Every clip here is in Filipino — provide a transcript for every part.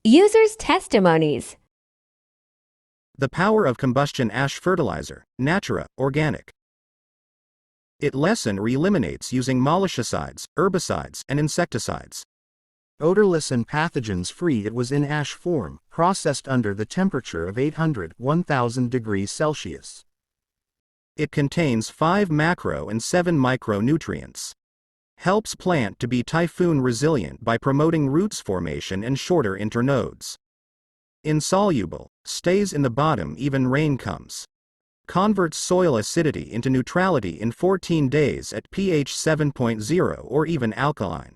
Users' testimonies. The power of combustion ash fertilizer, Natura, organic. It lessen or eliminates using molluscicides, herbicides, and insecticides. Odorless and pathogens-free. It was in ash form, processed under the temperature of 800–1000 degrees Celsius. It contains 5 macro and 7 micronutrients. Helps plant to be typhoon resilient by promoting roots formation and shorter internodes. Insoluble, stays in the bottom even rain comes. Converts soil acidity into neutrality in 14 days at pH 7.0 or even alkaline.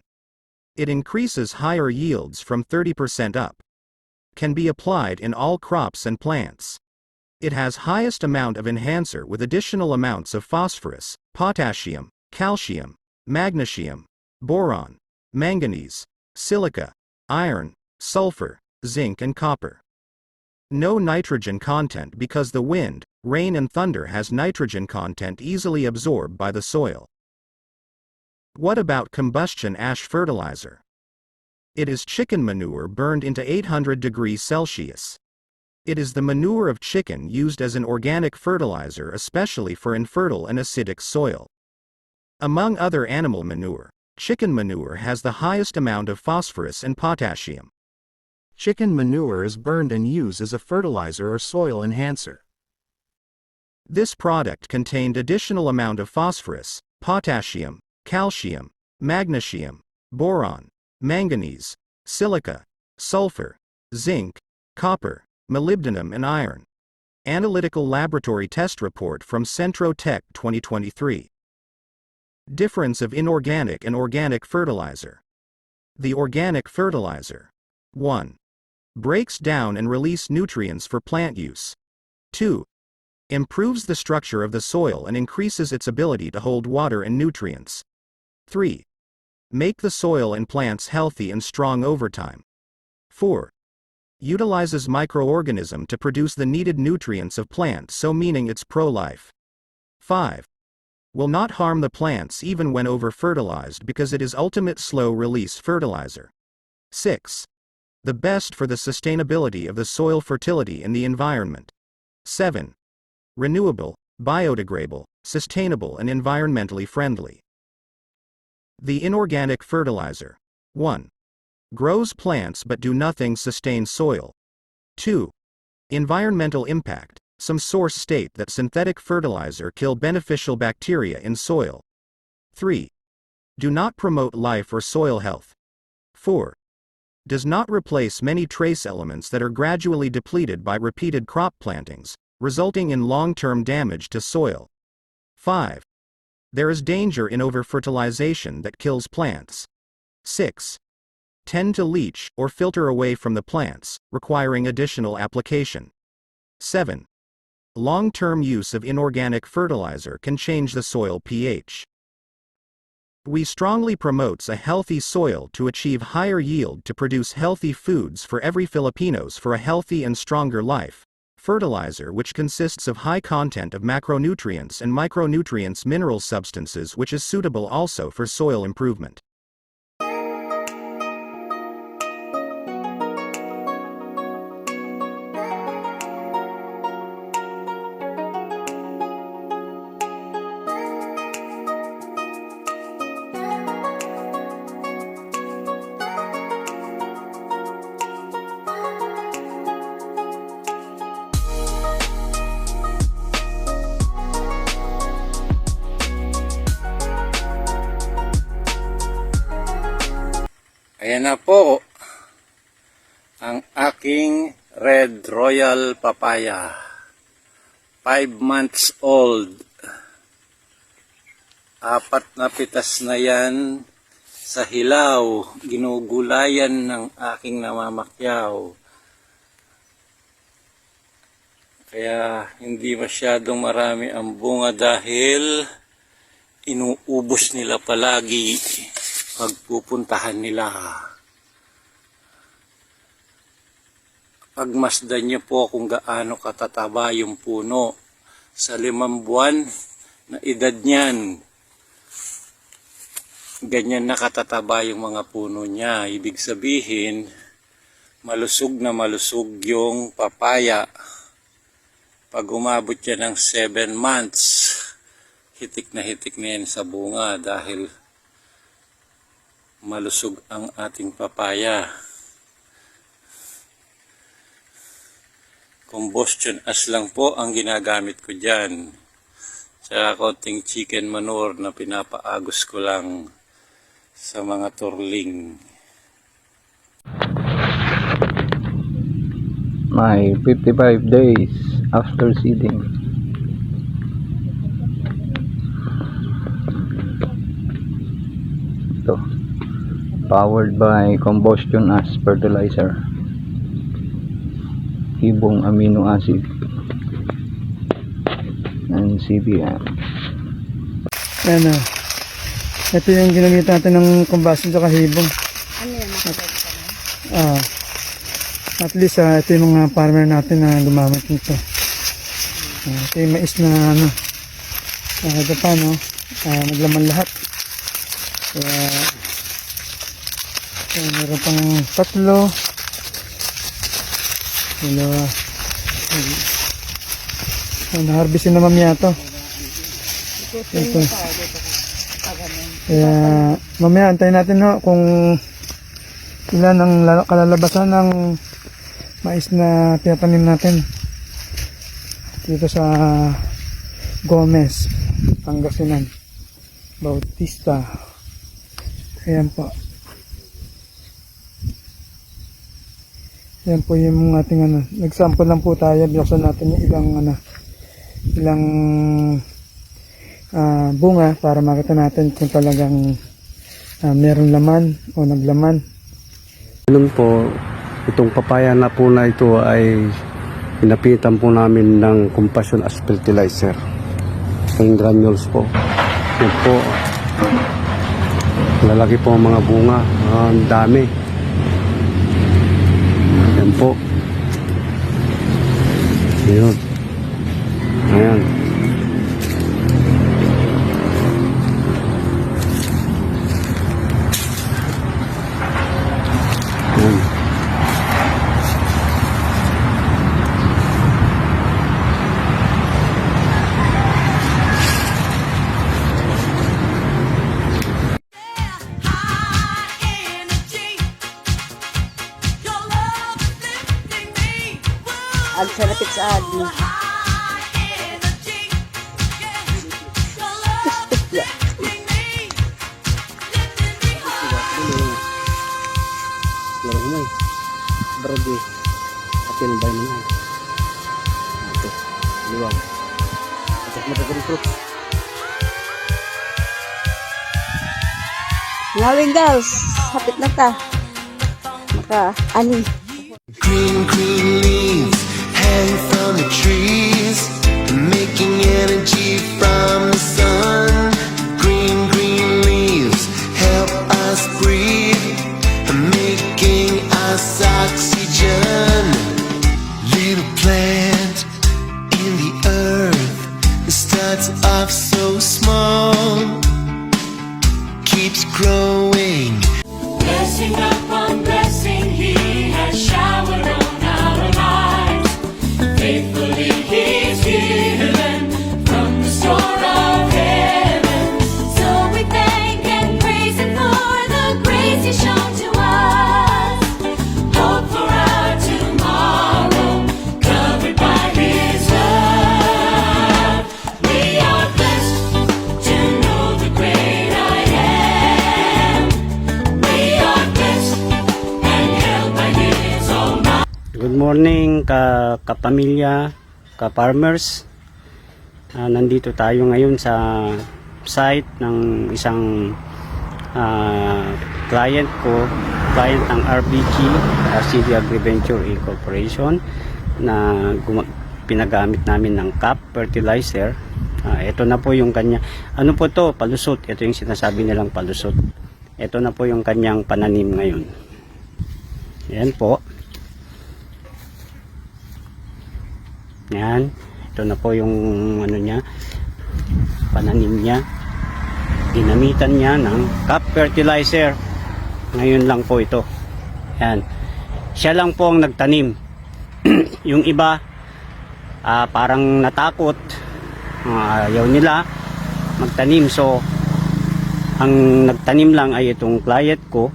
It increases higher yields from 30% up. Can be applied in all crops and plants. It has highest amount of enhancer with additional amounts of phosphorus, potassium, calcium, magnesium, boron, manganese, silica, iron, sulfur, zinc and copper. No nitrogen content because the wind, rain and thunder has nitrogen content easily absorbed by the soil. What about combustion ash fertilizer? It is chicken manure burned into 800 degrees Celsius. It is the manure of chicken used as an organic fertilizer especially for infertile and acidic soil. Among other animal manure, chicken manure has the highest amount of phosphorus and potassium. Chicken manure is burned and used as a fertilizer or soil enhancer. This product contained additional amount of phosphorus, potassium, calcium, magnesium, boron, manganese, silica, sulfur, zinc, copper, molybdenum and iron. Analytical Laboratory Test Report from Centrotech 2023. Difference of inorganic and organic fertilizer. The organic fertilizer 1. Breaks down and release nutrients for plant use. 2. Improves the structure of the soil and increases its ability to hold water and nutrients. 3. Make the soil and plants healthy and strong over time. 4. Utilizes microorganism to produce the needed nutrients of plants, so meaning it's pro-life. 5. Will not harm the plants even when over-fertilized because it is ultimate slow-release fertilizer. 6. The best for the sustainability of the soil fertility in the environment. 7. Renewable, biodegradable, sustainable and environmentally friendly. The inorganic fertilizer. 1. Grows plants but do nothing, sustain soil. 2. Environmental impact. Some source state that synthetic fertilizer kill beneficial bacteria in soil. 3. Do not promote life or soil health. 4. Does not replace many trace elements that are gradually depleted by repeated crop plantings, resulting in long-term damage to soil. 5. There is danger in over-fertilization that kills plants. 6. Tend to leach or filter away from the plants, requiring additional application. 7. Long-term use of inorganic fertilizer can change the soil pH. We strongly promotes a healthy soil to achieve higher yield to produce healthy foods for every Filipinos for a healthy and stronger life. Fertilizer which consists of high content of macronutrients and micronutrients mineral substances which is suitable also for soil improvement. Ayan na po ang aking Red Royal Papaya. 5 months old. 4 na pitas na yan sa hilaw. Ginugulayan ng aking namamakyaw. Kaya hindi masyadong marami ang bunga dahil inuubos nila palagi pagpupuntahan nila. Pagmasdan niyo po kung gaano katataba yung puno. Sa 5 buwan na edad niyan, ganyan na katataba yung mga puno niya. Ibig sabihin, malusog na malusog yung papaya. Pag umabot yan ng 7 months, hitik na yan sa bunga dahil malusog ang ating papaya. Combustion ash lang po ang ginagamit ko dyan. Tsaka konting chicken manure na pinapaagos ko lang sa mga turling. My 55 days after seeding. Ito, powered by combustion ash fertilizer, hibong amino acid, and CBN. Ayan na. Ito yung ginamit natin ng combustion sa kahibong. At least ito yung mga farmer natin na gumamit nito. Ito yung mais na ano, ito pa no, naglaman lahat. Kaya meron pang 3, dalawa, na-harvestin na mamaya ito. Ito. Kaya mamaya antayin natin no, kung ilan ang kalalabasan ng mais na tinatanim natin dito sa Gomez, Pangasinan, Bautista. Ayan po. Ayan po yung ating ano, nagsample lang po tayo, binuksan natin yung ilang bunga para makita natin kung talagang meron laman o naglaman. Ganun po, itong papaya na po na ito ay pinapitan po namin ng combustion ash fertilizer. Yung granules po. Yan po. Lalaki po ang mga bunga. Ang dami. Yan po. Yun. Ayan. Ayan. Ag sa lapit sa agi. Larumay. Brade. Apil ba naman? Ito. Luwag. Atas matagurito. Ngawin girls, hapit na ta. Maka, ani. Green, green leaves hang from the trees, making energy from the sun. Green, green leaves help us breathe, making us oxygen. Little plant in the earth starts off so small, keeps growing. Blessing upon blessing, He has showered on our lives. Faithfully He's given from the store of heaven. So we thank and praise Him for the grace He's shown to us. Hope for our tomorrow, covered by His love. We are blessed to know the great I am. We are blessed and held by His almighty. Good morning kapamilya, ka-farmers. Nandito tayo ngayon sa site ng isang client ng RBG, City Agriventure Incorporation, na pinagamit namin ng CAP fertilizer. Ito na po yung kanya, ano po to, palusot. Ito yung sinasabi nilang palusot. Ito na po yung kanyang pananim ngayon. Yan po. Yan. Ito na po yung ano niya, pananim niya. Ginamitan niya ng CAP fertilizer. Ngayon lang po ito. Yan. Siya lang po ang nagtanim. Yung iba, parang natakot, ayaw nila magtanim. So, ang nagtanim lang ay itong client ko.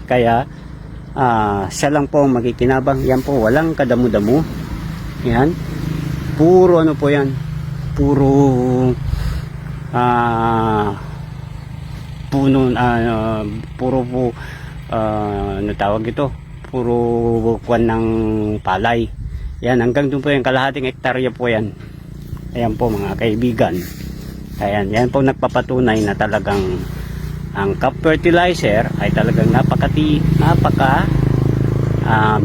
Kaya, siya lang po ang magikinabang. Yan po, walang kadamo-damo. Yan. Puro ano po yan. Puro puno, puro po, ano tawag ito? Puro bukuan ng palay. Yan, hanggang doon po yung kalahating hektarya po yan. Ayan po mga kaibigan. Ayan, yan po nagpapatunay na talagang ang CAP fertilizer ay talagang napaka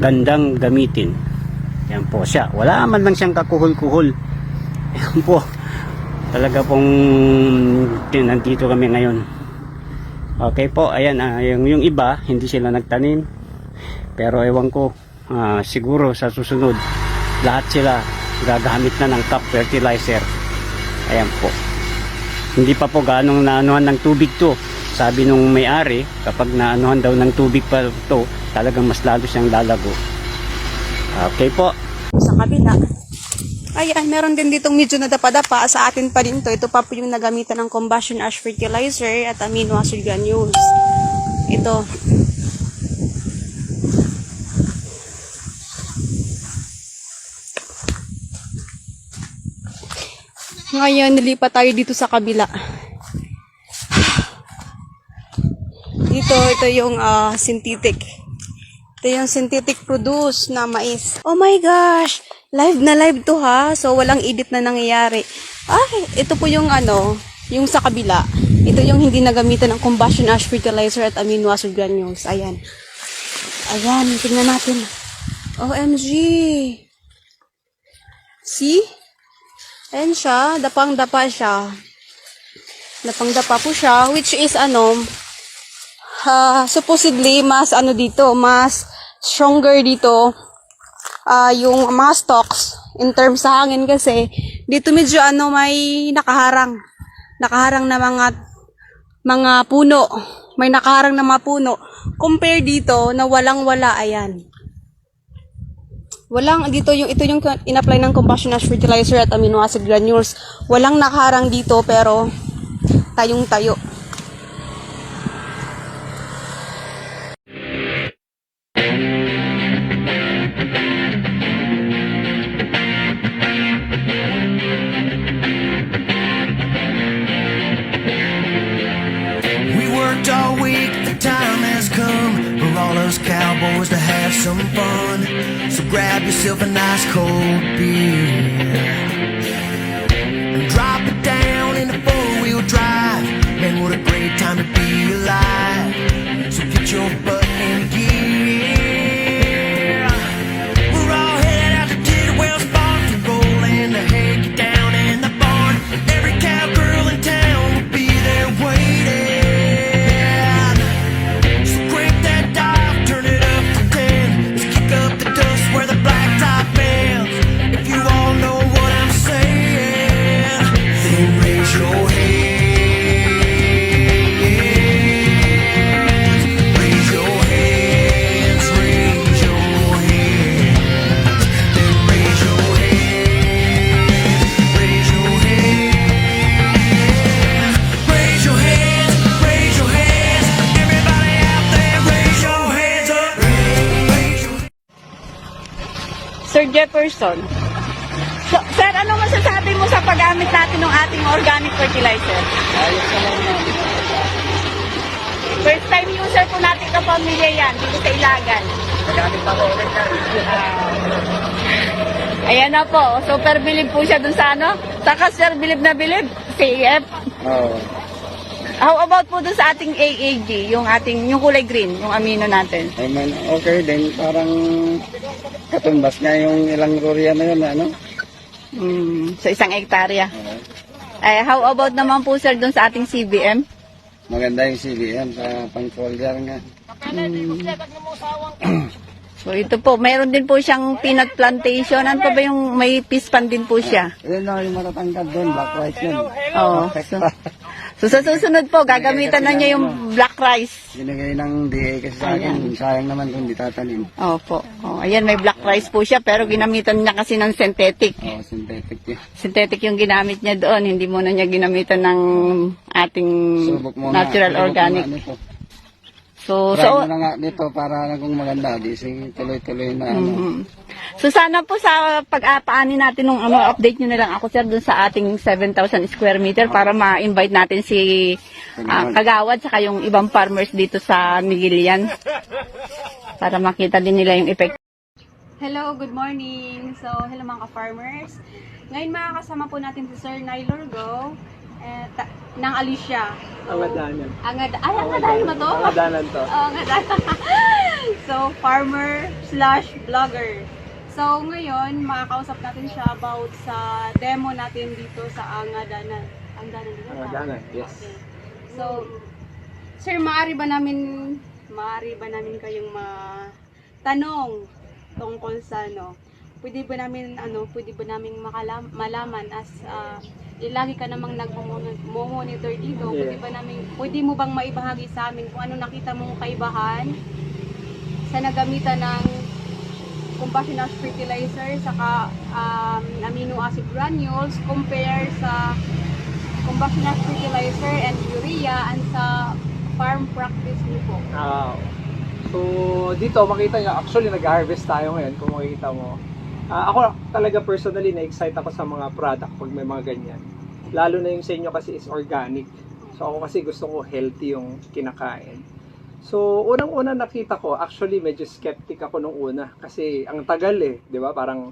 gandang gamitin. Yan po siya. Wala man lang siyang kakuhol-kuhol. Yan po. Talaga pong nandito kami ngayon. Okay po, ayan, yung iba hindi sila nagtanim. Pero ewan ko, siguro sa susunod lahat sila gagamit na ng CAP fertilizer. Ayan po. Hindi pa po ganong naanuhan ng tubig to. Sabi nung may-ari, kapag naanuhan daw ng tubig pa to, talagang mas lalo siyang lalago. Okay po. Sa kabila. Ayan, meron din ditong medyo nadapa-dapa. Sa atin pa din to. Ito pa po yung nagamitan ng combustion ash fertilizer at amino acid granules. Ito. Ngayon, nilipat tayo dito sa kabila. Ito yung synthetic. Ito yung synthetic produce na mais. Oh my gosh! Live na live to ha. So, walang edit na nangyayari. Ito po yung yung sa kabila. Ito yung hindi nagamitan ng combustion ash fertilizer at amino acid granules. Ayan. Ayan, tingnan natin. OMG! See? Ayan siya. Dapang-dapa siya. Dapang-dapa po siya. Which is supposedly mas dito, mas stronger dito yung mga stalks in terms sa hangin kasi dito medyo may nakaharang na mga puno, may nakaharang na mga puno compare dito na walang-wala. Ayan, walang dito ito yung in-apply ng combustion ash fertilizer at amino acid granules, walang nakaharang dito pero tayong-tayo. All week, the time has come for all us cowboys to have some fun. So grab yourself a nice cold beer and drop it down in a four-wheel drive. Man, what a great time to be alive. So get your butt in gear. We're all headed out to Tidwell's Farm to roll in the hay, get down in the barn. Every cowgirl in town will be there waiting. Sir Jefferson. So, sir, ano masasabi mo sa paggamit natin ng ating organic fertilizer? Ayos ka lang na. First time user po natin kapamilya yan dito sa Ilagan. Magamit pa ko ulit na rin. Ayan na po. Super bilib po siya dun sa Saka sir, bilib na bilib. CF. Oo. How about po dun sa ating AAG, yung kulay green, yung amino natin? Okay din, parang katumbas nga yung ilang urea na yun, Sa 1 hektarya. How about naman po sir dun sa ating CBM? Maganda yung CBM sa pang-folder nga. So ito po, mayroon din po siyang peanut plantation. Ano pa ba yung may pispan din po siya? Yun na yung matatangkad doon, black white yun. Oo. So sa susunod po, gagamitan na niya yung black rice. Binigay ng DA kasi sa akin, sayang naman kung di tatanim. Opo. Oh, ayan, may black rice po siya, pero ginamitan niya kasi ng synthetic. Oh, synthetic yun. Synthetic yung ginamit niya doon, hindi muna niya ginamitan ng ating Subok muna. natural Subok organic. muna nito. So, Try mo na nga dito para kung maganda, di sige tuloy-tuloy na. So sana po sa pag-apaani natin nung update nyo na lang ako sir dun sa ating 7,000 square meter para ma-invite natin si Kagawad saka yung ibang farmers dito sa Miguelian para makita din nila yung effect. Hello, good morning. So, hello mga ka-farmers. Ngayon makakasama po natin si Sir Nylor Go ng Alicia. Angadanan. Angadanan ba to? Angadanan to. Angadanan. So, farmer / vlogger. So, ngayon, makakausap natin siya about sa demo natin dito sa Angadanan. Angadanan, yes. Okay. So, sir, maaari ba namin kayong tanong tungkol sa pwede ba namin malaman as lagi ka namang nagmo-monitor dito, pwede mo bang maibahagi sa amin kung ano nakita mong kaibahan sa nagamitan ng compassionate fertilizer saka amino acid granules compare sa compassionate fertilizer and urea and sa farm practice niyo po? So, dito makita nyo, actually nag-harvest tayo ngayon kung makikita mo. Ako talaga personally na-excite ako sa mga product pag may mga ganyan. Lalo na yung sa inyo kasi is organic. So ako kasi gusto ko healthy yung kinakain. So unang-una nakita ko, actually medyo skeptic ako nung una. Kasi ang tagal di ba? Parang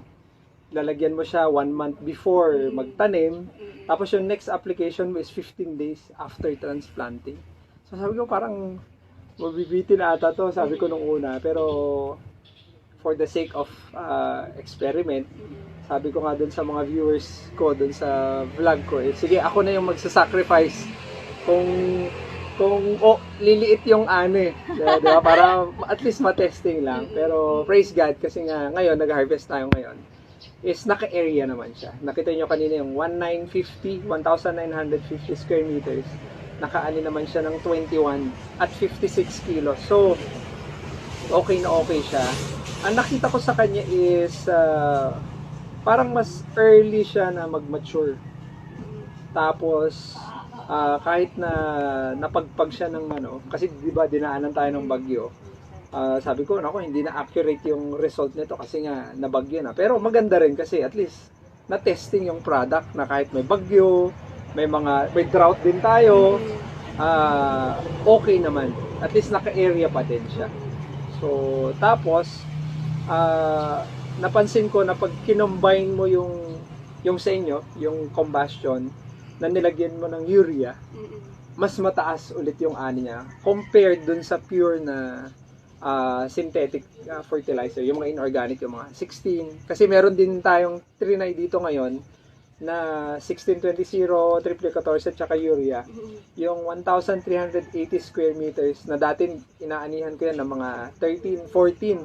lalagyan mo siya 1 month before magtanim. Tapos yung next application mo is 15 days after transplanting. So sabi ko parang mabibitin na ata to, sabi ko nung una. Pero for the sake of experiment, sabi ko nga dun sa mga viewers ko, dun sa vlog ko, sige ako na yung magsasacrifice kung liliit yung diba? Para at least matesting lang. Pero praise God kasi nga ngayon, nag-harvest tayo ngayon, is naka-area naman siya. Nakita nyo kanina yung 1,950 square meters. Nakaani naman siya ng 21 at 56 kilos. So, okay na okay siya. Ang nakita ko sa kanya is parang mas early siya na mag-mature. Tapos kahit na napagpag siya ng kasi di ba dinaanan tayo ng bagyo. Sabi ko, hindi na accurate yung result nito kasi nga nabagyo na. Pero maganda rin kasi at least na-testing yung product na kahit may bagyo, may drought din tayo, okay naman. At least naka-area pa din siya. So, tapos napansin ko na pag kinombine mo yung sa inyo, yung combustion, na nilagyan mo ng urea, mas mataas ulit yung ani niya compared dun sa pure na synthetic fertilizer, yung mga inorganic, yung mga 16. Kasi meron din tayong trinay dito ngayon na 1620, triple 14 at saka urea. Yung 1,380 square meters na dati inaanihan ko yan ng mga 13, 14.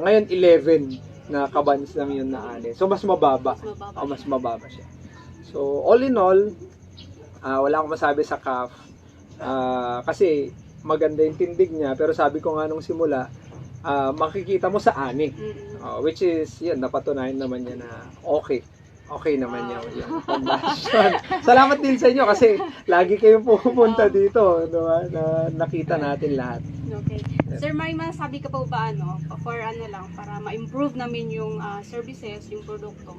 Ngayon 11 na kabans lang yun na ani. So mas mababa. Mas mababa siya. So all in all, wala akong masabi sa calf. Kasi maganda yung tindig niya, pero sabi ko nga nung simula, makikita mo sa ani. Which is, yun, napatunayan naman niya na okay naman yung combustion. Salamat din sa inyo kasi lagi kayong pupunta dito, diba? Na nakita natin lahat. Okay. Sir, may masabi ka pa ba para ma-improve namin yung services, yung produkto?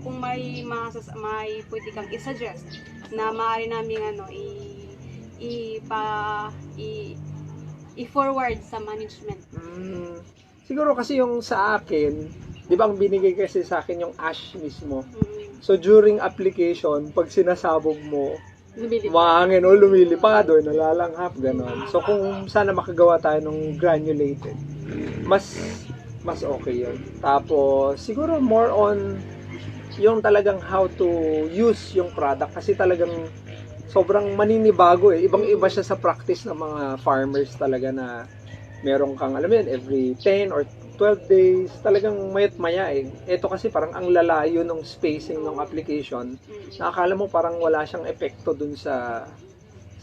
Kung may pwede kang i-suggest na maaari namin i-forward sa management. Siguro kasi yung sa akin, di ba ang binigay kasi sa akin yung ash mismo. So during application, pag sinasabog mo, mahangin o lumilipad o nalalanghap, gano'n. So kung sana makagawa tayo ng granulated, mas okay yun. Tapos siguro more on yung talagang how to use yung product kasi talagang sobrang maninibago Ibang-iba siya sa practice ng mga farmers talaga na meron kang, alam mo yun, every 10 or 12 days, talagang mayat maya eh. Ito kasi parang ang lalayo ng spacing ng application. Nakakala mo parang wala siyang epekto dun sa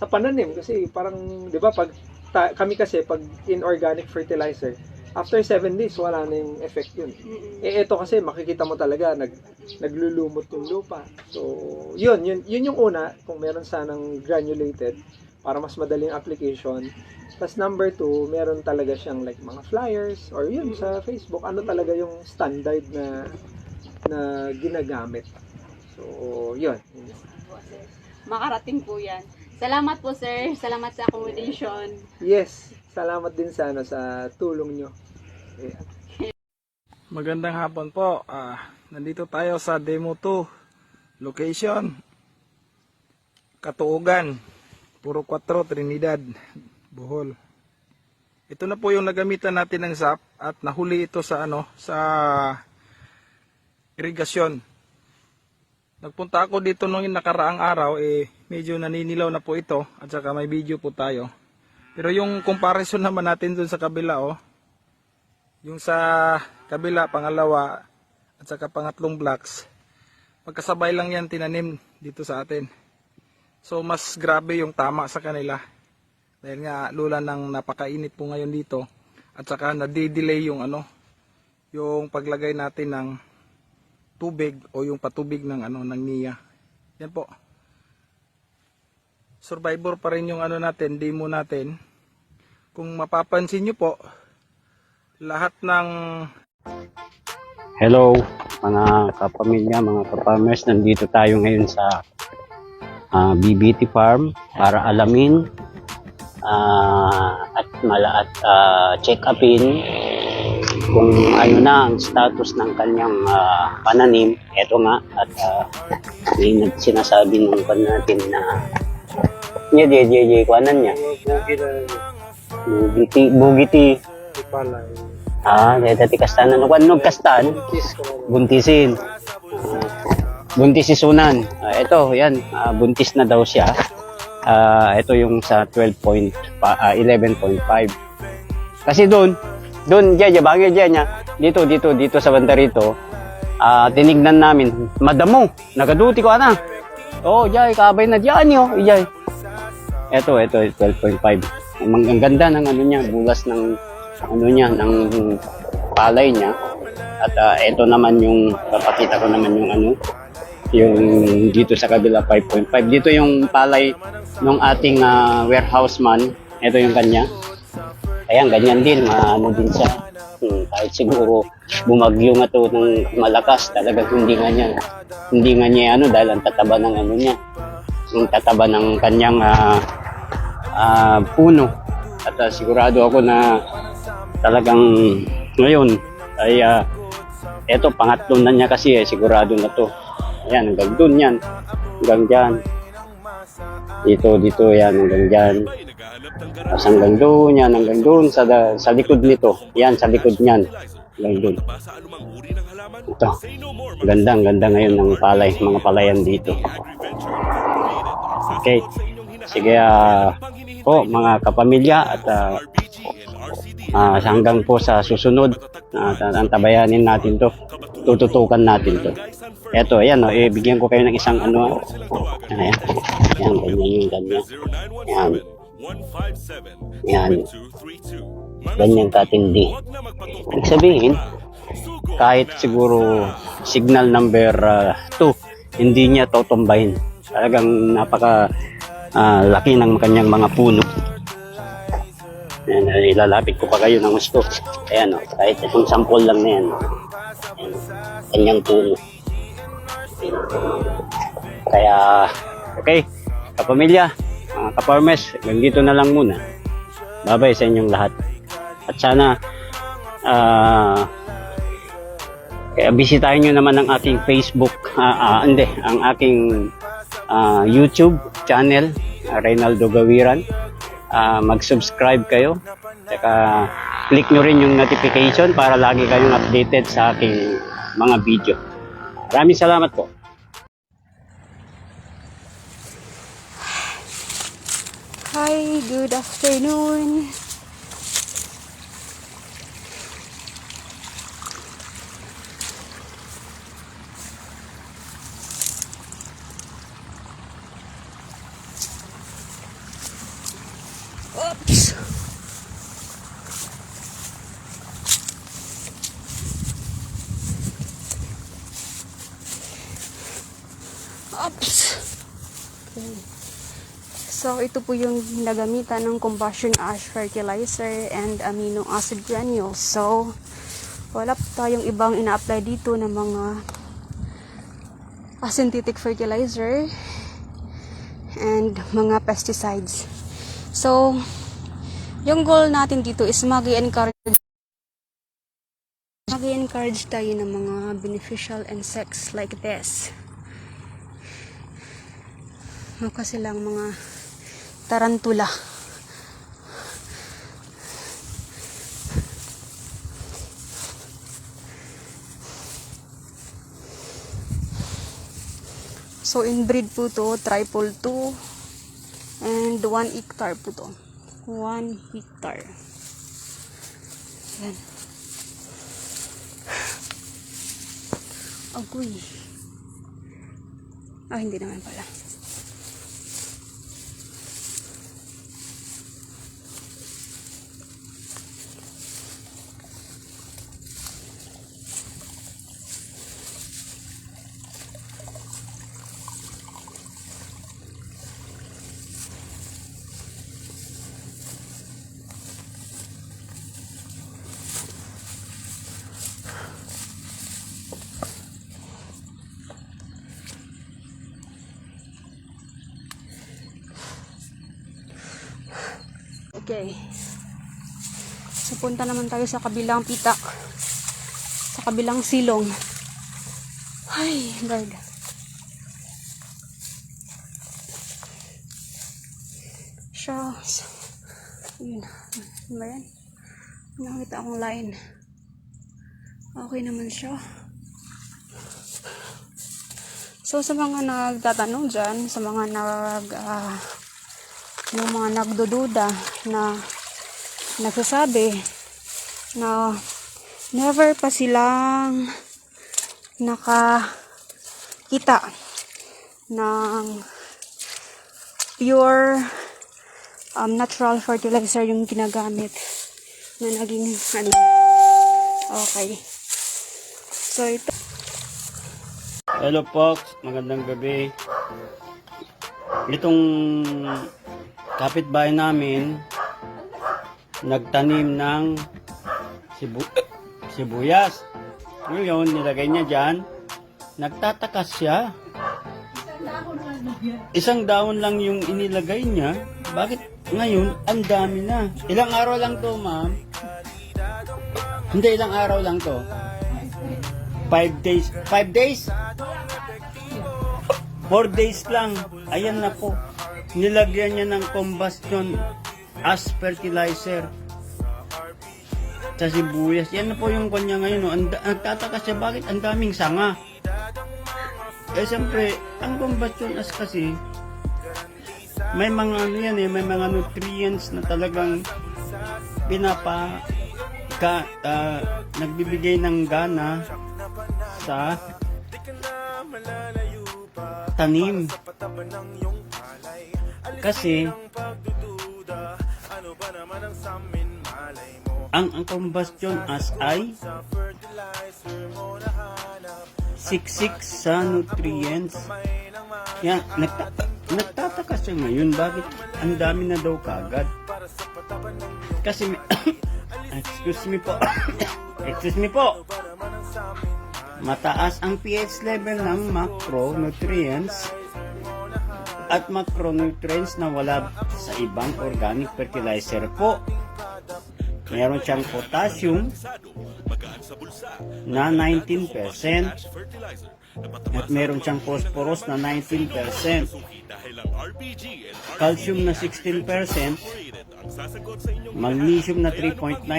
pananim kasi parang 'di ba pag kami kasi pag inorganic fertilizer, after 7 days wala na yung effect yun. Eh ito kasi makikita mo talaga naglulumot yung lupa. So, yun yung una kung meron sanang granulated para mas madaling application. Tapos number 2, meron talaga siyang like mga flyers or yun sa Facebook, ano talaga yung standard na ginagamit. So, yun. Makarating po yan. Salamat po, sir. Salamat sa accommodation. Yes, salamat din sa tulong nyo. Ayan. Magandang hapon po. Nandito tayo sa Demo 2 location. Katuugan, Puro 4, Trinidad, Bohol. Ito na po yung nagamitan natin ng SAP at nahuli ito sa sa irigasyon. Nagpunta ako dito nung nakaraang araw, medyo naninilaw na po ito at saka may video po tayo. Pero yung comparison naman natin dun sa kabila, yung sa kabila, pangalawa at saka pangatlong blocks, magkasabay lang yan tinanim dito sa atin. So mas grabe yung tama sa kanila. Dahil nga lula ng napakainit po ngayon dito at saka nadi-delay yung yung paglagay natin ng tubig o yung patubig ng ng NIA. Yan po. Survivor pa rin yung natin, demo natin. Kung mapapansin nyo po, lahat ng Hello mga kapamilya, mga kaparmers, nandito tayo ngayon sa BBT Farm para alamin at check upin kung ano na ang status ng kanyang pananim. Ito nga, at may sinasabi nung kan natin na kuanan niya bugiti dati kastan ano kastan buntisin buntisisunan. Ito yan, buntis na daw siya. Ito yung sa 11.5 kasi doon dito sa banda rito, tinignan namin madamo nagaduti ko jay kabay na diyan yo jay. Ito 12.5. Ang ganda ng niya, bulas ng ng palay niya. At ito naman yung papakita ko naman yung dito sa kabila 5.5. Dito yung palay ng ating warehouse man. Ito yung kanya. Ayan, ganyan din, din siya. Kahit siguro bumagyo nga to ng malakas, talaga hindi nga niya dahil ang tataba ng niya. Yung tataba ng kanyang puno. At sigurado ako na talagang ngayon ay eto pangatlo na niya kasi sigurado na to. Ayan, hanggang dun yan. Hanggang dyan. Dito yan, hanggang dyan. Tapos hanggang dun yan, hanggang dun sa likod nito. Yan, sa likod niyan. Hanggang dun. Ito. Ganda ngayon ng palay, mga palayan dito. Okay. Sige po mga kapamilya at hanggang po sa susunod antabayanin natin to, tututukan natin to. Eto, ayan bigyan ko kayo ng isang ayan, ganyan yung ganyan. Yan, ganyan katindi. Ibig sabihin, kahit siguro signal number 2, hindi niya totombahin. Talagang napaka laki ng kanyang mga puno. Ayan, ilalapit ko pa kayo ng gusto. Ayan, kahit itong sample lang na yan. Ayan, kanyang puno. Kaya, okay, kapamilya, mga kaparmes, hanggang dito na lang muna. Bye-bye sa inyong lahat. At sana, kaya bisitahin nyo naman ang aking Facebook, ang aking YouTube channel, Reynaldo Gawiran. Mag-subscribe kayo. Saka click nyo rin yung notification para lagi kayong updated sa aking mga video. Maraming salamat po. Hi, good afternoon. So, ito po yung nagamitan ng combustion ash fertilizer and amino acid granules. So, wala po tayong ibang ina-apply dito ng mga synthetic fertilizer and mga pesticides. So, yung goal natin dito is mag-encourage tayo ng mga beneficial insects like this. Kasi lang mga tarantula. So, inbreed po to, triple 2, and 1 hectare po to. 1 hectare. Yan. Agoy. Hindi naman pala. Okay. So, punta naman tayo sa kabilang pitak. Sa kabilang silong. Ay, God. Siya. Yun. Ano ba yan? Nakita akong line. Okay naman siya. So, sa mga nagtatanong dyan, sa mga yung mga nagdududa na nagsasabi na never pa silang nakakita ng pure natural fertilizer yung ginagamit na naging okay. So ito. Hello folks, magandang gabi. Itong kapitbahay namin nagtanim ng sibuyas. Ngayon, nilagay niya dyan. Nagtatakas siya. Isang dahon lang yung inilagay niya. Bakit ngayon, ang dami na? Ilang araw lang to, ma'am? Hindi, ilang araw lang to. 5 days. 5 days? 4 days lang. Ayan na po. Nilagyan niya ng combustion ash fertilizer sa sibuyas. Yan na po yung kanya ngayon. No? Nagtataka siya, bakit ang daming sanga? Siyempre, ang combustion ash kasi may mga may mga nutrients na talagang nagbibigay ng gana sa tanim. Kasi ang combustion ash ay siksik sa nutrients. Yan, nagtataka siya ngayon bakit ang dami na daw kagad. Kasi excuse me po. Mataas ang pH level ng macronutrients at macronutrients na wala sa ibang organic fertilizer po. Meron siyang potassium na 19% at meron siyang phosphorus na 19%, calcium na 16%, magnesium na 3.9%,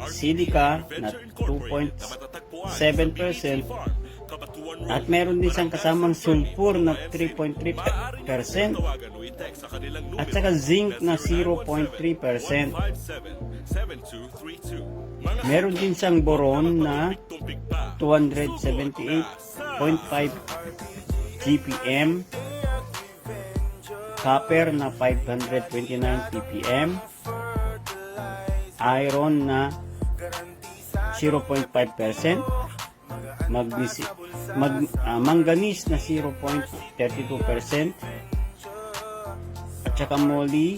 silica na 2.7%, at meron din siyang kasamang sulfur na 3.3% at saka zinc na 0.3%. Meron din siyang boron na 278.5 ppm, copper na 529 ppm, iron na 0.5%, manganese na 0.10%, 32%. At saka moly,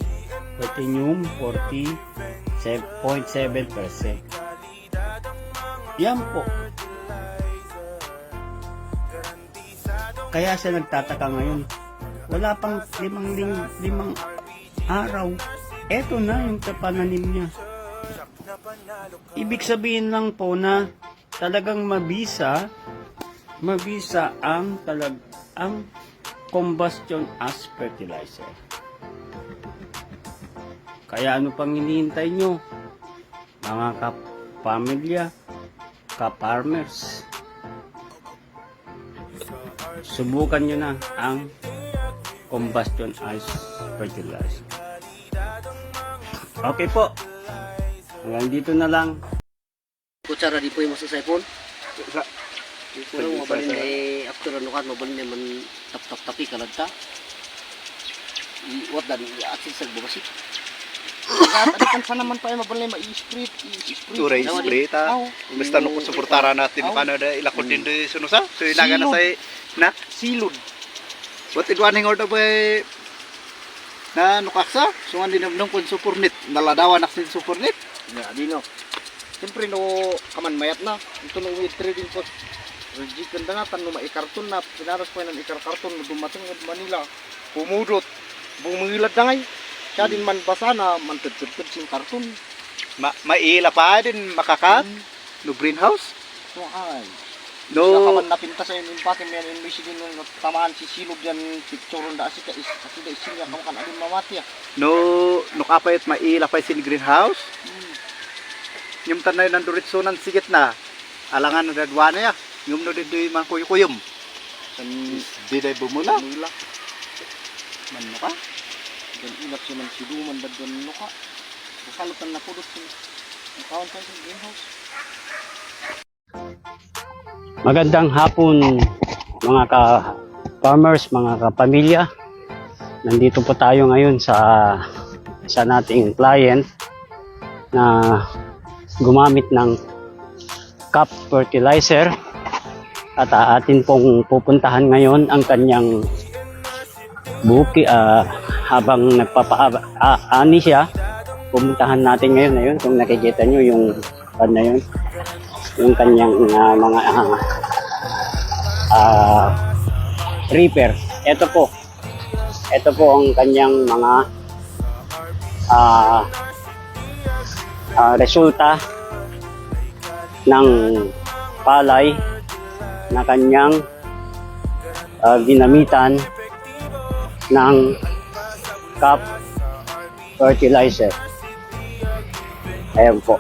platinum 40.7%. Yan po. Kaya siya nagtataka ngayon. Wala pang limang araw. Eto na yung pananim niya. Ibig sabihin lang po na talagang mabisa ang combustion as fertilizer. Kaya ano pang hinihintay nyo, mga kapamilya, ka-farmers? Subukan nyo na ang combustion as fertilizer. Okay po. Hanggang dito na lang. Kutsara di po yung masasaypon. Di po yung mabalin ay after ano kan, mabalin naman tap-tap-tapi kalagta. Iwat dan, i-atsin sa bubasik. Adikan sa naman pa yung mabalin ma-i-spray. Turay spray ta. Basta no kung suportara natin ano da ilakod din di sunusa. So ilaga na say na silod. What idwaning order ba na nukaksa? So ang dinamdong kung supurnit. Naladawa na sin supurnit. Ya, di no. Siyempre no, kaman mayat na. Ito no trading po. Rejig ganda na, tanong maikarton na. Pinaras po ng ikar-karton na dumating od Manila. Pumudot. Bumilad na ngay. Siya din man basa na mantid-tid sing karton. Maila pa din makakat. No greenhouse. So ay. No. Siya kaman napinta sa yung impake may in Michigan nung tamaan si silog yan pictureon da asika is asida isilya kamu kan adin mamati ya. No kapayat maila pa sin greenhouse. Yung tanay ng duritso ng sigit na. Alangan na dadwana ya. Yung no dito yung mga kuyum. San Diday bumula. Bumula. Man no ka? Dan ilap siya ng siduman dadwan no ka. Bukalutan na pudot siya. Ang kawan pa sa greenhouse. Magandang hapon mga ka-farmers, mga kapamilya. Nandito po tayo ngayon sa isa nating client na gumamit ng CAP fertilizer at atin pong pupuntahan ngayon ang kanyang buki habang nagpapaani siya. Pupuntahan natin ngayon na yun kung nakikita nyo yung na yun, yung kanyang mga reaper. Ito po ang kanyang mga resulta ng palay na kanyang ginamitan ng CAP fertilizer. Ayan po.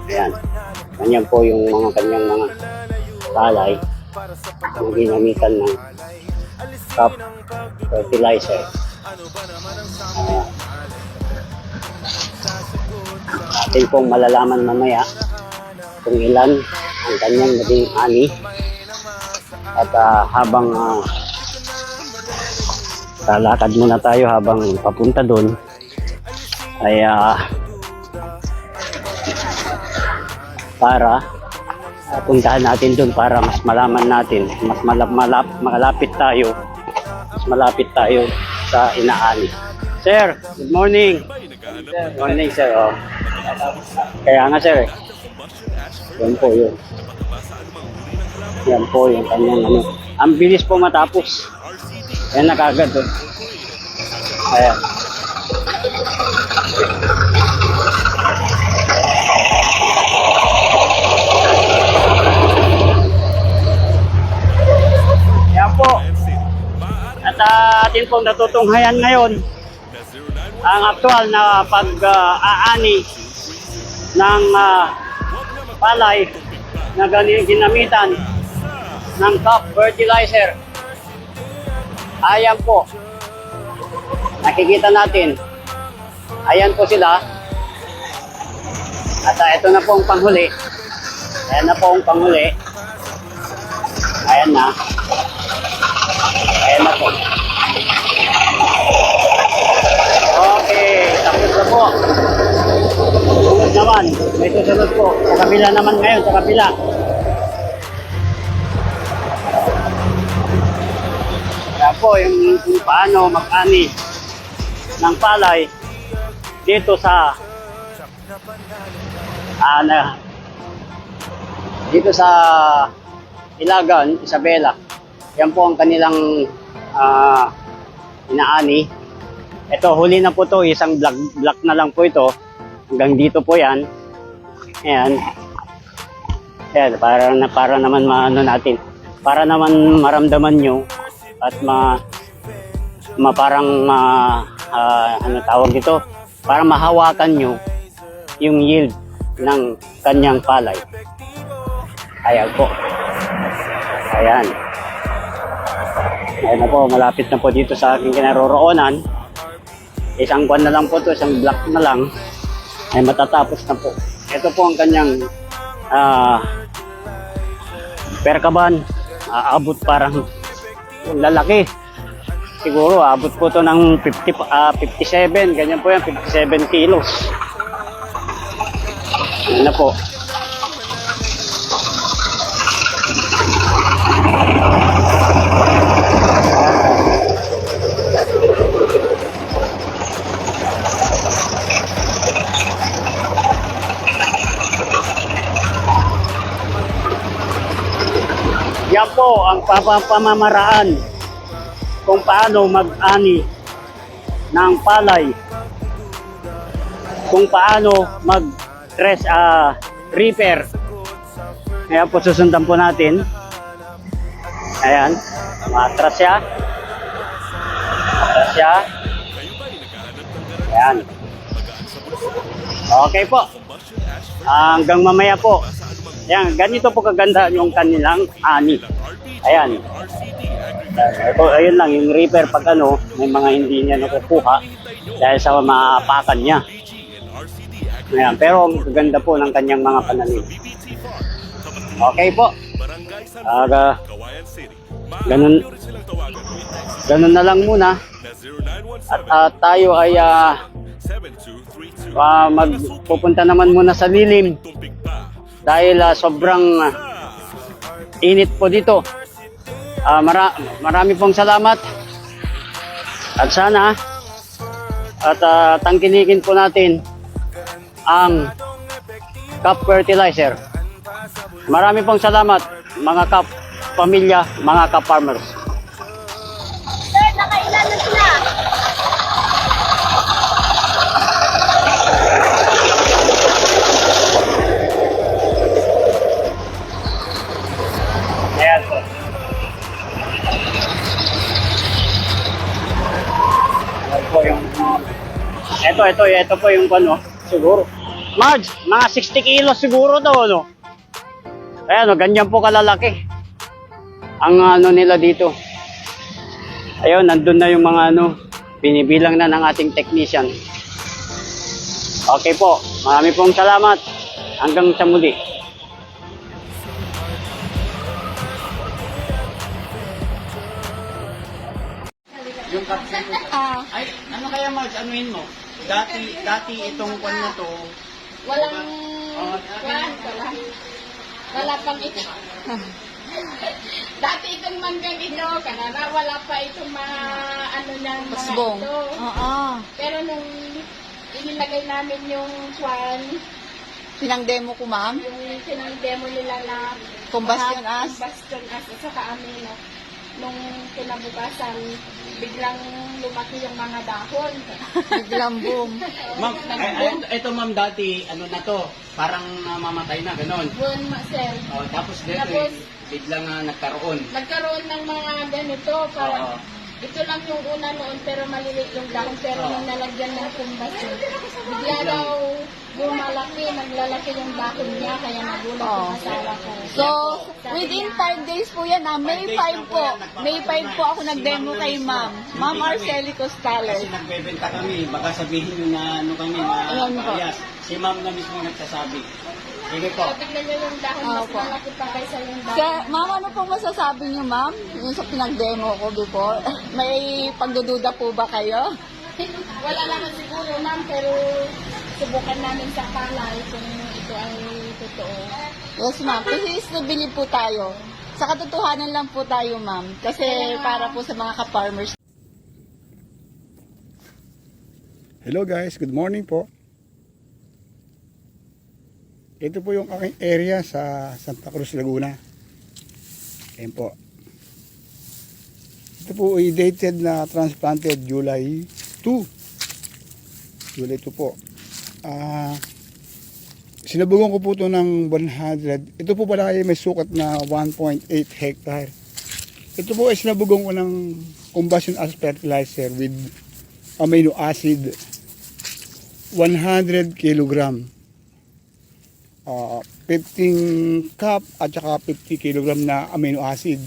Ayan. Ganyan po yung mga kanyang mga palay na ginamitan ng CAP fertilizer. Atin pong malalaman mamaya kung ilan ang kanyang naging ani. At habang lalakad muna tayo habang papunta doon ay para puntahan natin doon para mas malaman natin, mas malapit tayo sa inaani. Sir, good morning. Good morning, sir. Oh. Kaya nga, sir. Yan po yun. Yan po yung kanyang ano. Ang bilis po matapos. Yan na kagad. Oh. Ayan. Yan po. At atin pong natutunghayan ngayon ang aktual na pag-aani ng palay na ginamitan ng CAP fertilizer. Ayan po. Nakikita natin. Ayan po sila. At ito na po ang panghuli. Ayan na po ang panghuli. Ayan na. Ayan na po. Okay, tapos na po. Sunod naman. May susunod po. Sa kabila naman ngayon, sa kabila. Kaya po, yung kung paano mag-ani ng palay dito sa dito sa Ilagan, Isabela. Yan po ang kanilang inaani. Ito, huli na po to, isang block na lang po ito. Hanggang dito po yan. Ayan. Ayan, para naman maano natin. Para naman maramdaman nyo at ano tawag dito, para mahawakan nyo yung yield ng kanyang palay. Ayan po. Ayan. Ayan na po, malapit na po dito sa aking kinaroroonan. Isang buwan na lang po to, isang block na lang ay matatapos na po. Ito po ang kanyang perkaban. Aabot parang lalaki. Siguro aabot po to ng 57, ganyan po yan, 57 kilos. Yan na po. Yan po ang pamamaraan kung paano mag-ani ng palay, kung paano repair. Ayan po, susundan po natin. Ayan, matras siya. Ayan. Okay po. Hanggang mamaya po. Ayan, ganito po kaganda yung kanilang ani. Ayan. Ito, ayun lang, yung reaper pag ano, may mga hindi niya nakukuha dahil sa maapakan niya. Ayan, pero ang ganda po ng kanyang mga pananim. Okay po. Ganun na lang muna. At tayo ay magpupunta naman muna sa lilim dahil sobrang init po dito. Marami pong salamat at sana tangkilikin po natin ang Cap Fertilizer. Marami pong salamat mga Cap pamilya, mga Cap farmers. Sir, nakailan na sila? Ayan po. Ito po yung ano, siguro. Marge, mga 60 kilos siguro to, no? Ayan, ganyan po kalalaki. Ang ano nila dito. Ayun, nandun na yung mga ano, binibilang na ng ating technician. Okay po, marami pong salamat. Hanggang sa muli. Yung kapsel ko. Ay, ano kaya Marge, anuhin mo? Dati itong kwan na to. Walang wala pang ito. Dati itong manggang ito, kanara wala pa itong mga ano ng mga Pasbong. ito. Pero nung inilagay namin yung kwan, Pinang-demo ko, ma'am. yung sinang-demo nila na Combustion as. combustion as at saka amino, nung kinabukasan, biglang lumaki yung mga dahon. Biglang boom. Ma'am, ito ma'am dati, ano na to, parang mamatay na, ganon. Buwan, sir. Tapos dito, Tapos, biglang nagkaroon. nagkaroon ng mga ganito, parang ito lang yung una noon pero maliliit yung dahon, pero nung nalagyan ng combustion, bigla daw bumalaki, naglalaki yung dahon niya, kaya nagulat yung asawa ko. So, within 5 days po yan, May 5 po. May 5 po ako nag-demo kay ma'am. Ma'am Arceli Costales. Kasi nagbebenta kami, baka sabihin nyo na ano kami na Ayan po. bias. Si ma'am na mismo nagsasabi. Sige po. So, tignan niyo yung dahon, mas Opo. malaki pa kaysa yung dahon. Kaya, ma'am, ano pong masasabi niyo, ma'am? Yung sa pinag-demo ko before. May pagdududa po ba kayo? Wala naman siguro, ma'am, pero subukan namin sa palay kung ito ay totoo. Yes, ma'am. Kasi is nabili po tayo. Sa katotohanan lang po tayo, ma'am. Kasi para po sa mga ka-farmers. Hello guys, good morning po. Ito po yung aking area sa Santa Cruz, Laguna. Ayan po. Ito po ay dated na transplanted July 2. July 2 po. Sinabugan ko po ito ng 100. Ito po pala ay may sukat na 1.8 hectare. Ito po ay sinabugan ko ng combustion as fertilizer with amino acid 100 kilogram. 15 cup at saka 50 kilogram na amino acid.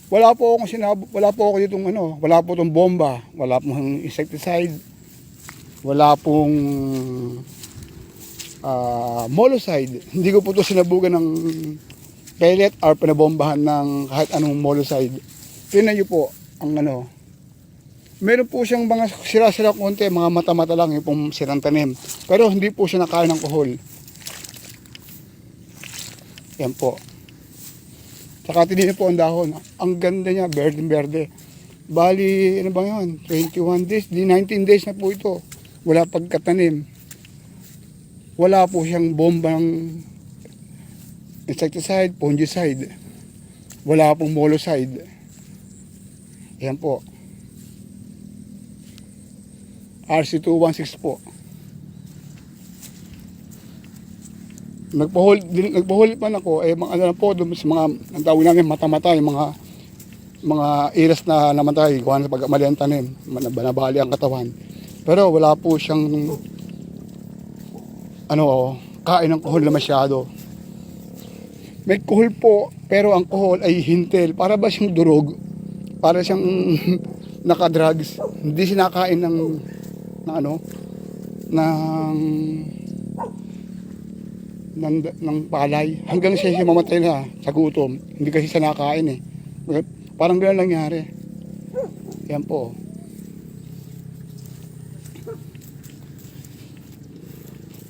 Wala po ako ditong wala po tong bomba, wala pong insecticide, wala pong molluscide. Hindi ko po ito sinabugan ng pellet or pinabombahan ng kahit anong molluscide. Tingnan niyo po ang meron po siyang mga sira-sira konti, mga mata-mata lang yung pong sirang tanim. Pero hindi po siya nakain ng kuhol. Yan po. Saka tinignan po ang dahon. Ang ganda niya, berde-berde. Bali, ano ba yun? 21 days, 19 days na po ito. Wala pagkatanim. Wala po siyang bombang insecticide, fungicide. Wala pong molluscide. Yan po. RC216 po. Nagpahuli pa ako mga po doon sa mga ang tawag namin mata-mata, yung mga iras na namatay gawa sa pagkamali ang tanim, banabali ang katawan. Pero wala po siyang kain ng kuhol na masyado. May kuhol po, pero ang kuhol ay hintel, para ba siyang durog, para siyang naka-drugs. Hindi sinakain ng palay hanggang siya mamatay na sa gutom. Hindi kasi siya nakain parang gano'n nangyari. Yan po.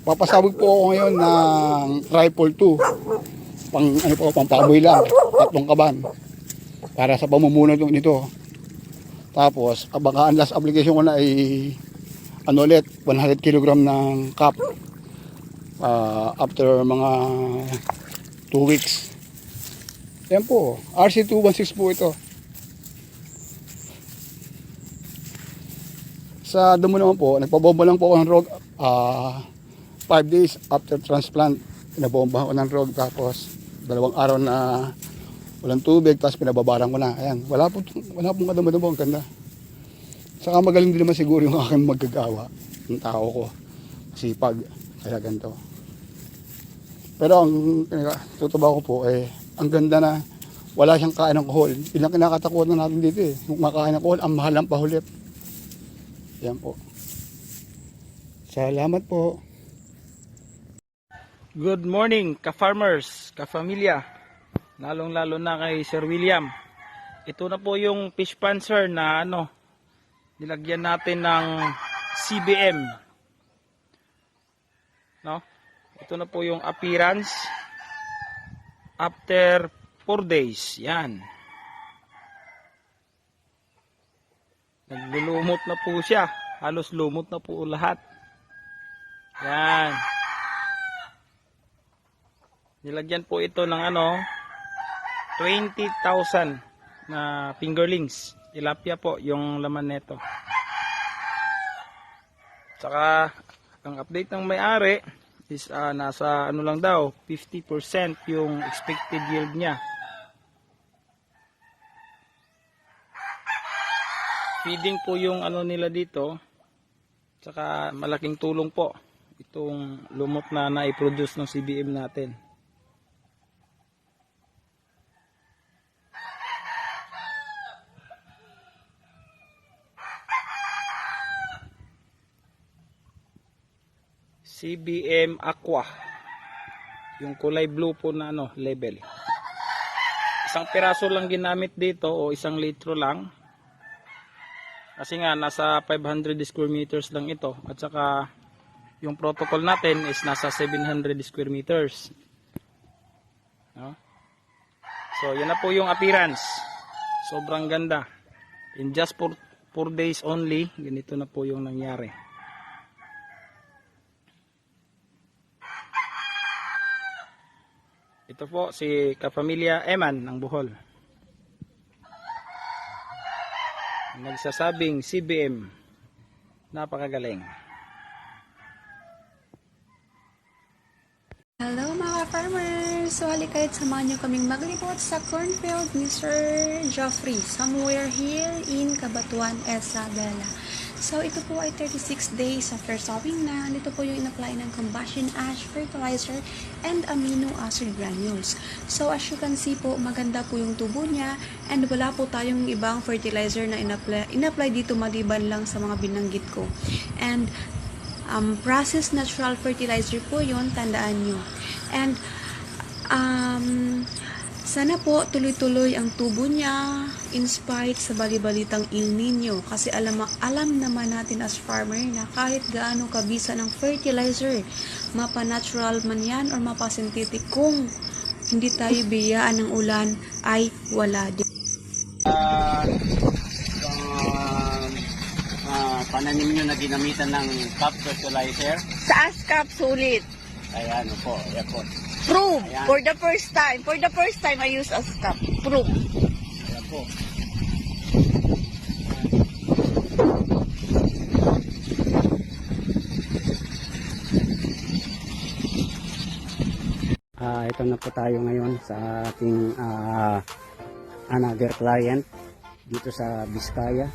Papasabog po ako ngayon ng triple 2 pang paboy lang, 3 kaban para sa pamumuno nito. Tapos baka ang last application ko na ay ulit 100 kg ng cup after mga 2 weeks. Yan po, RC216 po ito. Sa damo naman po, nagpabomba lang po ako ng rog 5 days after transplant. Pinabomba ko ng rog, tapos 2 araw na walang tubig, tapos pinababaran ko na. Ayan, wala pong kadamo-damo, ang ganda. Saka magaling din naman siguro yung aking magagawa, yung tao ko, sipag, kaya ganito. Pero ang tutuba ko po ang ganda na wala siyang kain ng kuhol. Yun ang kinakatakutan natin dito yung makain ng kuhol, ang mahal ng pahulip. Yan po. Salamat po. Good morning, ka-farmers, ka-familia. Lalong-lalo na kay Sir William. Ito na po yung fish pan, sir, na nilagyan natin ng CBM. Ito na po yung appearance after 4 days. Yan. Naglulumot na po siya. Halos lumot na po lahat. Yan. Nilagyan po ito ng 20,000 na fingerlings. Tilapia po yung laman nito. Saka ang update ng may-ari is nasa lang daw 50% yung expected yield niya. Feeding po yung nila dito. Saka malaking tulong po itong lumot na nai-produce ng CBM natin. CBM Aqua. Yung kulay blue po na label. Isang piraso lang ginamit dito o 1 litro lang. Kasi nga nasa 500 square meters lang ito. At saka yung protocol natin is nasa 700 square meters. So, yan na po yung appearance. Sobrang ganda. In just 4 days only, ganito na po yung nangyari. Ito po si Kapamilya Eman ng Bohol. Nagsasabing CBM. Napakagaling. Hello mga farmers! So halika at samahan niyo kaming maglibot sa cornfield ni Sir Geoffrey somewhere here in Cabanatuan, Isabela. So ito po ay 36 days after sowing na. Dito po yung in-apply ng combustion ash fertilizer and amino acid granules. So as you can see po, maganda po yung tubo niya and wala po tayong ibang fertilizer na in-apply dito maliban lang sa mga binanggit ko. And processed natural fertilizer po yun, tandaan nyo. And sana po tuloy-tuloy ang tubo niya in spite sa balibalitang El Nino, kasi alam naman natin as farmer na kahit gaano kabisa ng fertilizer, mapa-natural man yan or mapa-synthetic, kung hindi tayo biyaan ng ulan ay wala din. Pananim nyo na ginamitan ng cap fertilizer. Sa ASCAP, sulit. Ayan po, yan po. Prove. Ayan. For the first time, I use ASCAP. Prove. Ayan po. Ito na po tayo ngayon sa ating another client dito sa Vizcaya.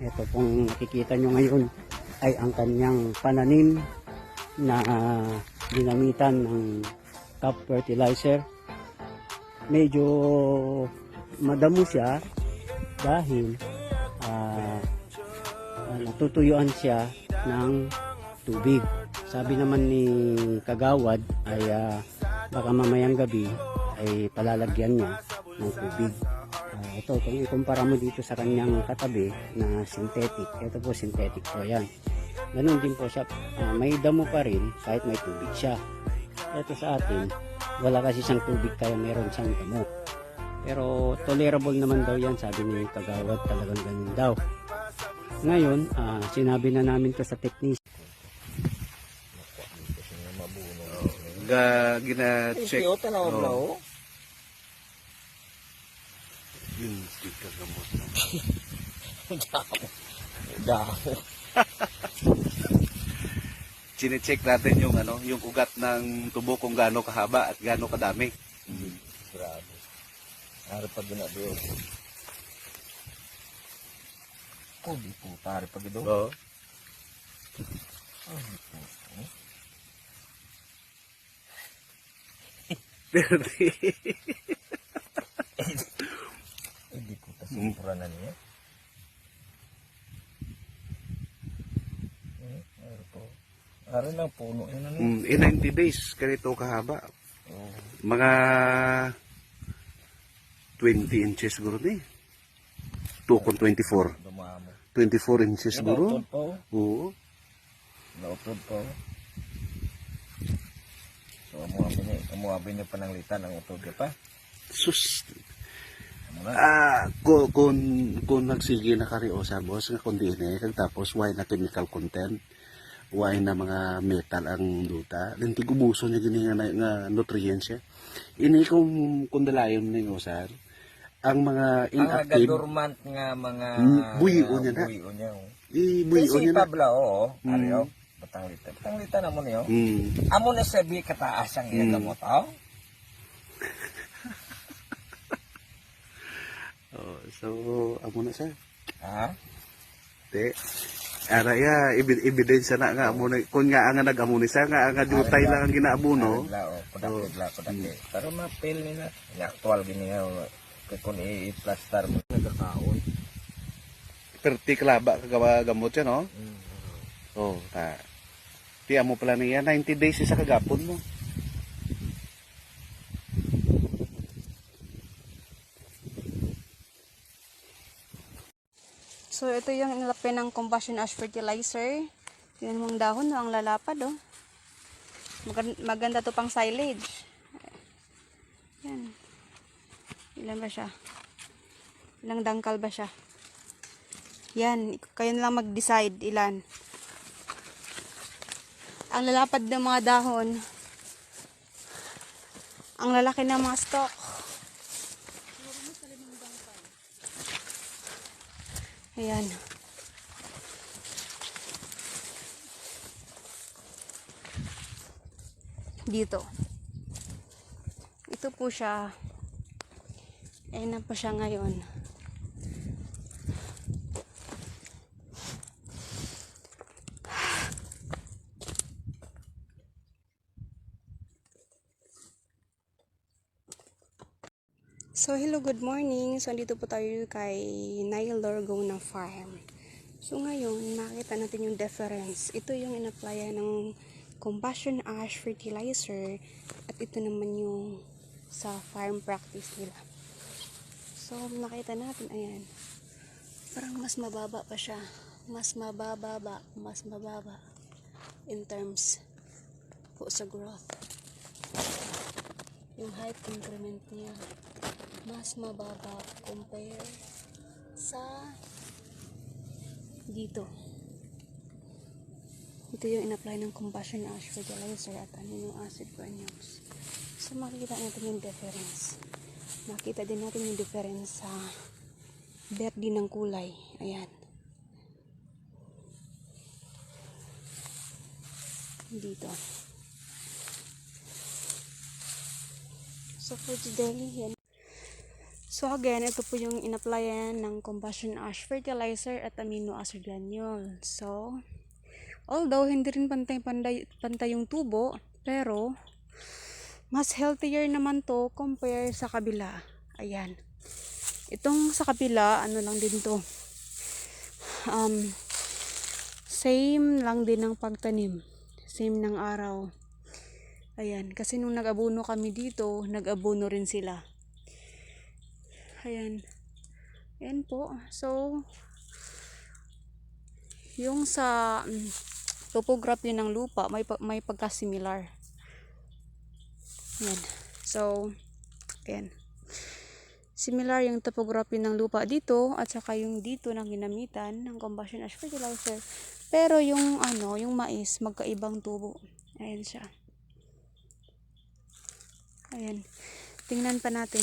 Ito pong nakikita nyo ngayon ay ang kanyang pananim na ginamitan ng cap fertilizer. Medyo madamo siya dahil natutuyuan siya ng tubig. Sabi naman ni Kagawad ay baka mamayang gabi ay palalagyan niya ng tubig. Ito, kung ikumpara mo dito sa kanyang katabi na synthetic, ito po synthetic po yan. Ganun din po siya, may damo pa rin kahit may tubig siya. Ito sa atin, wala kasi siyang tubig kaya meron siyang damo. Pero tolerable naman daw yan, sabi ni Kagawad, talagang ganun daw. Ngayon, sinabi na namin to sa technician. Gina-check. Yung sticker gamot na. Damo. Chine-check natin yung yung ugat ng tubo kung gaano kahaba at gaano kadami. Grabe. Ari pag ginagawa. Oh, di po. Pare pag ito. Oo. Oh, di po. Hindi ko tasipura na niya. Ari po. Ari lang puno. In 90 days, ganito kahaba. Mga 20 inches siguro na eh. 2.24. 24 inches siguro. Oo. Nautod po. So, amuabin niyo pananglitan ang utod ka pa? Sus. Kung nagsige na karyo sa boss, nga kundi kag tapos why na chemical content, why na mga metal ang duta, linti gumuso niya gini nga nutrients siya. Ini kung dalayon ni usar, ang mga inactive, dormant nga mga buyo niya na. Buyo niya na. Pablo, ariyo. Batanglita na mo niyo. Amo na sabi kataas ang iya mo tao. So, amo na siya. Ha? Te. Ara ya ebidensya na nga amo na kun nga nga nag-amo ni sa nga dutay lang ang ginaabuno. Padakit. Pero mapil nila. Nga aktual gini nga kung i-plaster mo nagkakaon. Perti klaba kagagamot siya, no? Oh, ta. Ti amo pala niya 90 days sa kagapon mo. So, ito yung inilapin ng combustion ash fertilizer. Yan mong dahon, ang lalapad, oh. Maganda to pang silage. Yan. Ilan ba siya? Ilang dangkal ba siya? Yan, kayo na lang mag-decide ilan. Ang lalapad ng mga dahon. Ang lalaki ng mga stalk. Ayan. Dito. Ito po siya. Ayan na po siya ngayon. So, hello, good morning. So, andito po tayo kay Nail Lorgona Farm. So, ngayon, makita natin yung difference. Ito yung in-applyan ng Compassion Ash Fertilizer. At ito naman yung sa farm practice nila. So, nakita natin, ayan. Parang mas mababa pa siya. Mas mababa in terms po sa growth. Yung height increment niya mas mababa compare sa dito. Ito yung in-apply ng Compassion Ash Fertilizer at amino acid granules. So makikita natin yung difference. Makita din natin yung difference sa verde ng kulay. Ayan. Dito. So for today, yan. So again, ito po yung in-applyan ng Compassion Ash Fertilizer at amino acid granule. So, although hindi rin pantay yung tubo, pero mas healthier naman to compare sa kabila. Ayan. Itong sa kabila, ano lang din to. Same lang din ng pagtanim. Same ng araw. Ayan. Kasi nung nag-abono kami dito, nag-abono rin sila. Ayan. Ayan po. So, yung sa topography ng lupa, may pagka-similar. Ayan. So, ayan. Similar yung topography ng lupa dito at saka yung dito na ginamitan ng Compassion Ash Fertilizer. Pero yung yung mais, magkaibang tubo. Ayan siya. Ayan. Tingnan pa natin.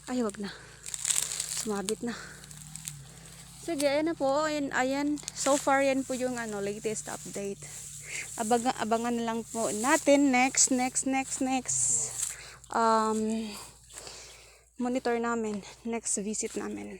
Ay, wag na. Sumabit na. Sige, ayan na po. Ayan. So far, yan po yung latest update. Abangan na lang po natin next monitor namin. Next visit namin.